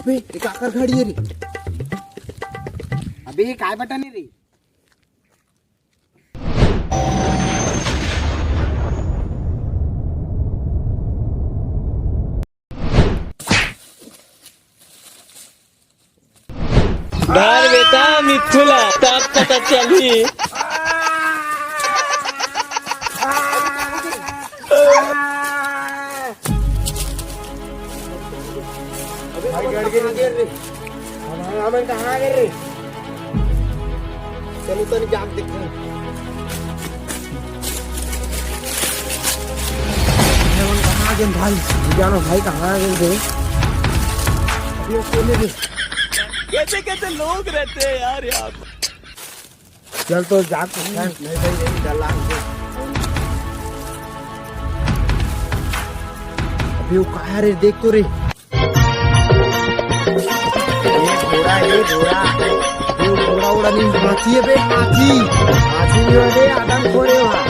अबे एक आकर खड़ी है रे। अबे ये काय बटन है रे। धर बेटा मिथुला तब पता चली। हम कहाँ गए रे? चलो तो जाग देखते हैं। कहाँ गए भाई? जानो भाई कहाँ गए थे? अभी सोने दे। कैसे कैसे लोग रहते हैं यार यहाँ पर। चल तो जाग नहीं भाई डला अभी वो कहाँ रे? देख तो रे घोड़ा उड़ा नहीं हाथी है बे। हाथी नहीं हो रे आदम खोरे वहाँ।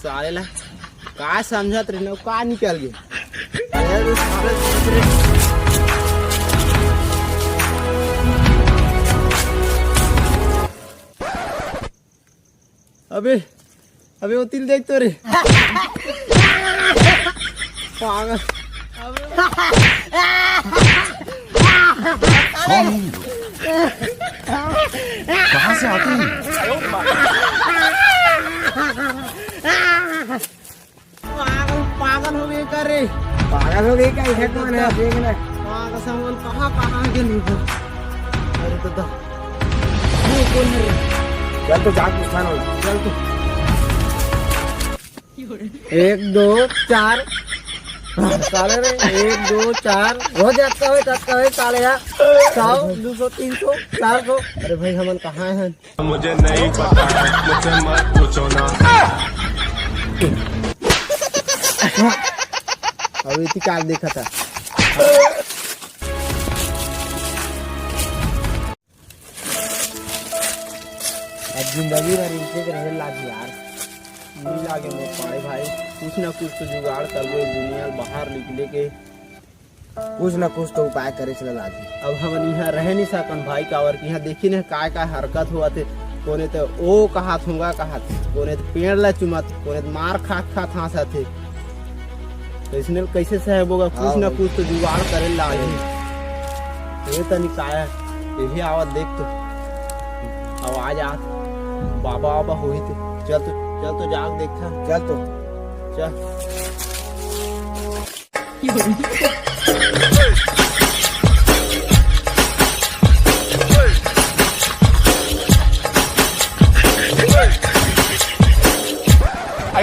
साले ला का समझत रे न का निकल गए। अबे अबे वो तिल देख तो रे पागल। कहाँ से आते हैं? पागल हो गए कर रे। पागल हो गए क्या? है कौन है? देखना पागल सामान कहाँ कहाँ के नहीं। अरे तो कौन है? चल तो जाग स्थान हो। चल तो 1 2 4 साले रे 1 2 4 हो जाता है साले यार 100 200 300 400। अरे भाई हमन कहाँ हैं? मुझे नहीं पता, मुझे मत पूछो ना। अभी इतनी कार देखा था। अब जिंदगी भर इनसे रहे लागी यार। नहीं लागे मोर पाए भाई। कुछ ना कुछ तो जुगाड़ कर लो दुनिया बाहर निकले के। कुछ ना कुछ तो उपाय करे चला लागी। अब हम यहाँ रह नहीं सकन भाई कावर की। यहाँ देखी न का हरकत हुआ थे। कोने तो ओ कहा थूंगा कहा कोने तो पेड़ ला चुमत कोने तो मार खात हंसा थे। तो इसने कैसे सहब होगा? कुछ ना कुछ तो जुगाड़ करे लागे। ये तनी काया यही आवाज देख तो आवाज आ बाबा हुई थे। चल तो जाग देखा। चल तो चल।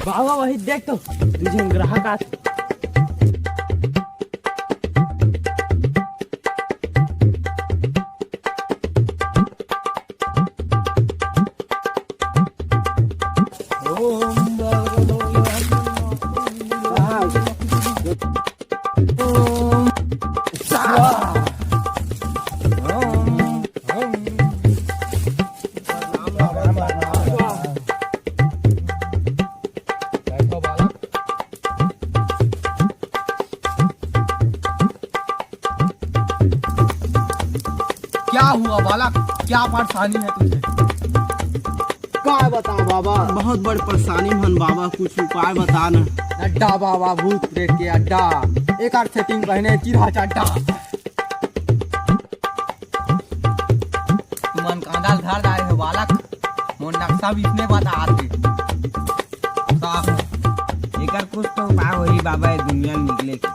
बाबा वही देख तो तुझे ग्राहक आ। क्या हुआ बालक? क्या परेशानी है तुझे? क्या बता बाबा? बहुत बड़ी परेशानी मन बाबा। कुछ उपाय बता न। अड्डा बाबा भूत प्रेत के अड्डा। एक आर सेटिंग पहने चिढ़ा चड्डा। तुमन कांडाल धार दाए हो बालक। मोर नक्शा भी इसने बता आते। एकर कुछ तो उपाय वही बाबा दुनिया में निकले की।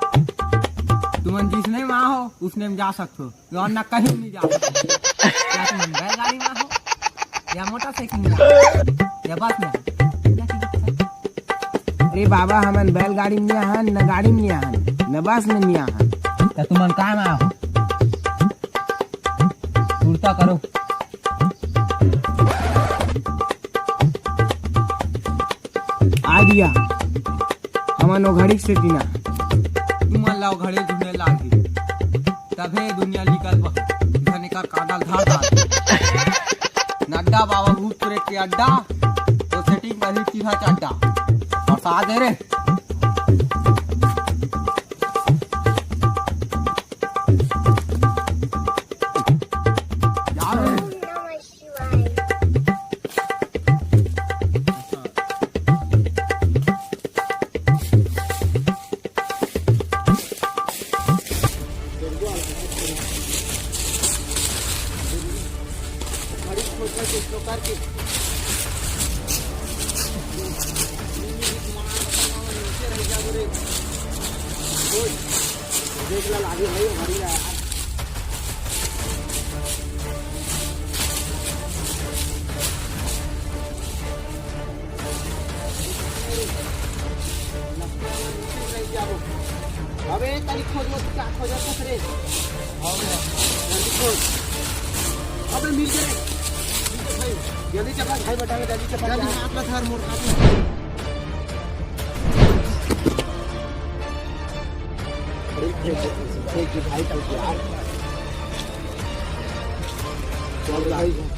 तुमन जिसने वहाँ हो उसने में जा सकते हो और न कहीं नहीं जा सकते। क्या तुमन बैलगाड़ी में हो या मोटरसाइकिल में या बस में? अरे बाबा हमन बैलगाड़ी में हन न गाड़ी में हन न बस में नहीं हन। तो तुमन कहाँ में हो? उल्टा करो। आ दिया हमन वो घड़ी से दिना। तुमन लाओ घड़े झुमने लागी तभे दुनिया निकल धने का कांडल धार धार न के अड्डा तो सेटिंग कर सीधा चड्डा और सा दे रे अबे तारी खोज मत क्या खोज कस रे जल्दी खोज अबे मिल गए भाई जल्दी चपा भाई बटा जल्दी चपा जल्दी हाथ में धर मोड़ भाई चल यार चल भाई